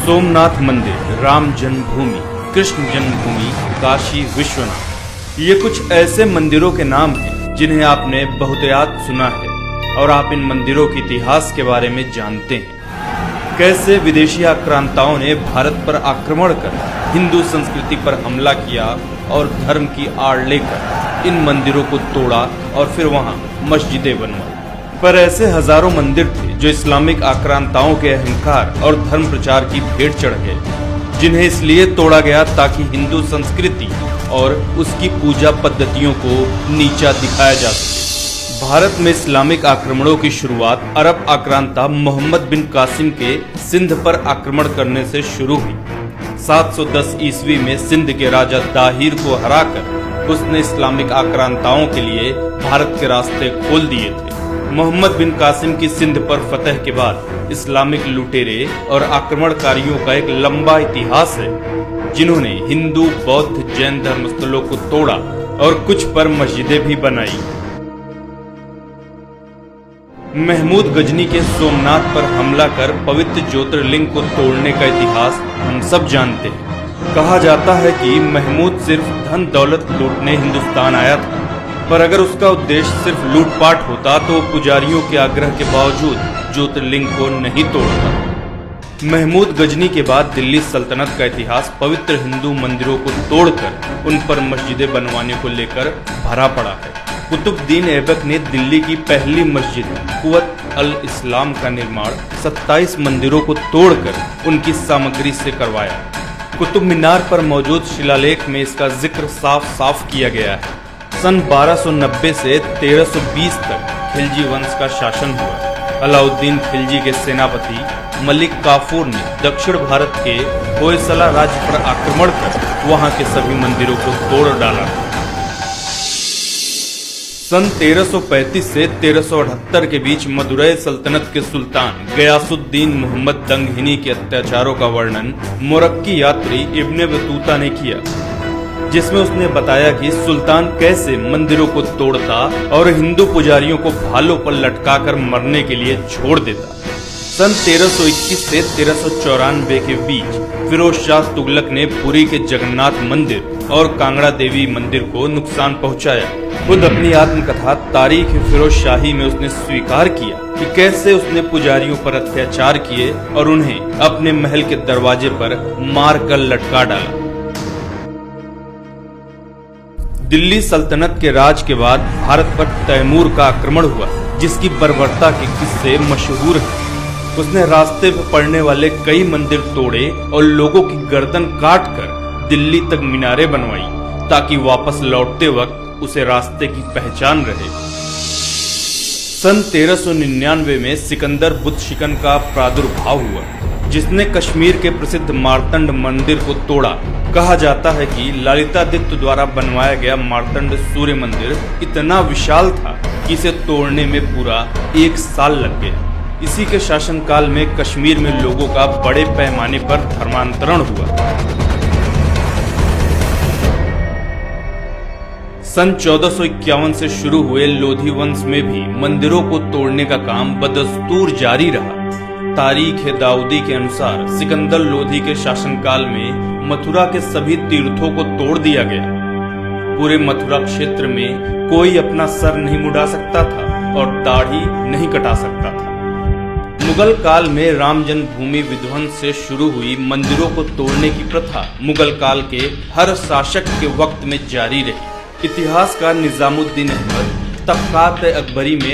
सोमनाथ मंदिर, राम जन्मभूमि, कृष्ण जन्मभूमि, काशी विश्वनाथ, ये कुछ ऐसे मंदिरों के नाम हैं जिन्हें आपने बहुतायत सुना है और आप इन मंदिरों के इतिहास के बारे में जानते हैं। कैसे विदेशी आक्रांताओं ने भारत पर आक्रमण कर हिंदू संस्कृति पर हमला किया और धर्म की आड़ लेकर इन मंदिरों को तोड़ा और फिर वहां मस्जिदें बनवाई। पर ऐसे हजारों मंदिर थे जो इस्लामिक आक्रांताओं के अहंकार और धर्म प्रचार की भेंट चढ़ गए, जिन्हें इसलिए तोड़ा गया ताकि हिंदू संस्कृति और उसकी पूजा पद्धतियों को नीचा दिखाया जा सके। भारत में इस्लामिक आक्रमणों की शुरुआत अरब आक्रांता मोहम्मद बिन कासिम के सिंध पर आक्रमण करने से शुरू हुई। 710 ईस्वी में सिंध के राजा दाहिर को हराकर उसने इस्लामिक आक्रांताओं के लिए भारत के रास्ते खोल दिए थे। मोहम्मद बिन कासिम की सिंध पर फतह के बाद इस्लामिक लुटेरे और आक्रमणकारियों का एक लंबा इतिहास है, जिन्होंने हिंदू, बौद्ध, जैन धर्मस्थलों को तोड़ा और कुछ पर मस्जिदें भी बनाई। महमूद गजनी के सोमनाथ पर हमला कर पवित्र ज्योतिर्लिंग को तोड़ने का इतिहास हम सब जानते हैं। कहा जाता है कि महमूद सिर्फ धन दौलत लूटने हिंदुस्तान आया था, पर अगर उसका उद्देश्य सिर्फ लूटपाट होता तो पुजारियों के आग्रह के बावजूद ज्योतिर्लिंग को नहीं तोड़ता। महमूद गजनी के बाद दिल्ली सल्तनत का इतिहास पवित्र हिंदू मंदिरों को तोड़कर उन पर मस्जिदें बनवाने को लेकर भरा पड़ा है। कुतुबुद्दीन ऐबक ने दिल्ली की पहली मस्जिद कुव्वत अल इस्लाम का निर्माण 27 मंदिरों को तोड़कर उनकी सामग्री से करवाया। कुतुब मीनार पर मौजूद शिलालेख में इसका जिक्र साफ साफ किया गया है। सन 1290 से 1320 तक खिलजी वंश का शासन हुआ। अलाउद्दीन खिलजी के सेनापति मलिक काफूर ने दक्षिण भारत के होयसला राज्य पर आक्रमण कर वहां के सभी मंदिरों को तोड़ डाला। सन 1335 से 1378 के बीच मदुरै सल्तनत के सुल्तान गयासुद्दीन मोहम्मद दंगहिनी के अत्याचारों का वर्णन मोरक्की यात्री इब्ने बतूता ने किया, जिसमें उसने बताया कि सुल्तान कैसे मंदिरों को तोड़ता और हिंदू पुजारियों को भालों पर लटकाकर मरने के लिए छोड़ देता। सन 1321 से 1394 के बीच फिरोज शाह तुगलक ने पुरी के जगन्नाथ मंदिर और कांगड़ा देवी मंदिर को नुकसान पहुंचाया। खुद अपनी आत्मकथा तारीख फिरोज शाही में उसने स्वीकार किया कि कैसे उसने पुजारियों पर अत्याचार किए और उन्हें अपने महल के दरवाजे पर मार कर लटका डाला। दिल्ली सल्तनत के राज के बाद भारत पर तैमूर का आक्रमण हुआ, जिसकी बर्बरता के किस्से मशहूर हैं। उसने रास्ते पर पड़ने वाले कई मंदिर तोड़े और लोगों की गर्दन काटकर दिल्ली तक मीनारें बनवाई, ताकि वापस लौटते वक्त उसे रास्ते की पहचान रहे। सन 1399 में सिकंदर बुत शिकन का प्रादुर्भाव हुआ, जिसने कश्मीर के प्रसिद्ध मार्तंड मंदिर को तोड़ा। कहा जाता है कि ललितादित्य द्वारा बनवाया गया मार्तंड सूर्य मंदिर इतना विशाल था कि इसे तोड़ने में पूरा 1 साल लग गया। इसी के शासनकाल में कश्मीर में लोगों का बड़े पैमाने पर धर्मांतरण हुआ। सन 1451 से शुरू हुए लोधी वंश में भी मंदिरों को तोड़ने का काम बदस्तूर जारी रहा। तारीख-ए-दाऊदी के अनुसार सिकंदर लोधी के शासनकाल में मथुरा के सभी तीर्थों को तोड़ दिया गया। पूरे मथुरा क्षेत्र में कोई अपना सर नहीं मुड़ा सकता था और दाढ़ी नहीं कटा सकता था। मुगल काल में राम जन्मभूमि विध्वंस से शुरू हुई मंदिरों को तोड़ने की प्रथा मुगल काल के हर शासक के वक्त में जारी रही। इतिहासकार निजामुद्दीन अहमद तबकात-ए-अकबरी में